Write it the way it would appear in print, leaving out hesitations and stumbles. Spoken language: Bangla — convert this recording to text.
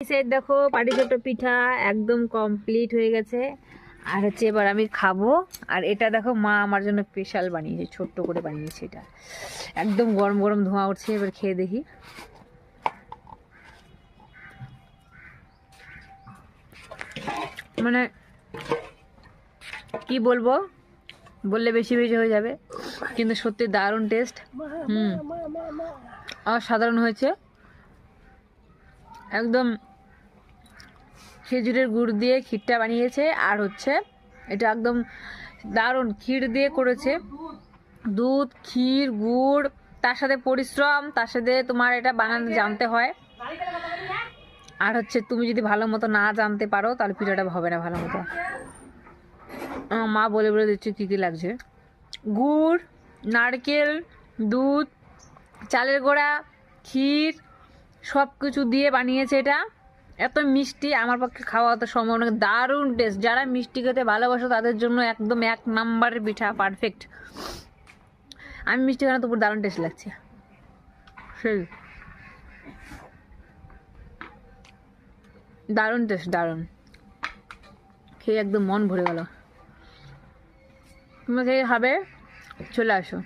সেট দেখো পাটিসাপটা পিঠা একদম কমপ্লিট হয়ে গেছে। আর হচ্ছে এবার আমি খাবো। আর এটা দেখো মা আমার জন্য স্পেশাল বানিয়েছে, ছোট্ট করে বানিয়েছে। এটা একদম গরম গরম ধোঁয়া উঠছে, এবার খেয়ে দেখি। মানে কি বলবো, বললে বেশি বেশি হয়ে যাবে, কিন্তু সত্যি দারুণ টেস্ট। অসাধারণ হয়েছে। একদম খেজুরের গুড় দিয়ে ক্ষীরটা বানিয়েছে। আর হচ্ছে এটা একদম দারুণ ক্ষীর দিয়ে করেছে, দুধ ক্ষীর গুড়, তার সাথে পরিশ্রম, তার সাথে তোমার এটা বানানো জানতে হয়। আর হচ্ছে তুমি যদি ভালো মতো না জানতে পারো তাহলে পিঠাটা হবে না ভালো মতো। মা বলে বলে দিচ্ছে কী কী লাগছে। গুড়, নারকেল, দুধ, চালের গোড়া, ক্ষীর, সব কিছু দিয়ে বানিয়েছে এটা। এত মিষ্টি, আমার পক্ষে খাওয়া অত সম্ভব না। দারুণ টেস্ট। যারা মিষ্টি খেতে ভালোবাসো তাদের জন্য একদম 1 নাম্বারের পিঠা, পারফেক্ট। আমি মিষ্টি খানা তো পুরো দারুণ টেস্ট লাগছে। সেই দারুণ টেস্ট, দারুণ। খেয়ে একদম মন ভরে গেল। তুমি খেয়ে খাবে, চলে আসো।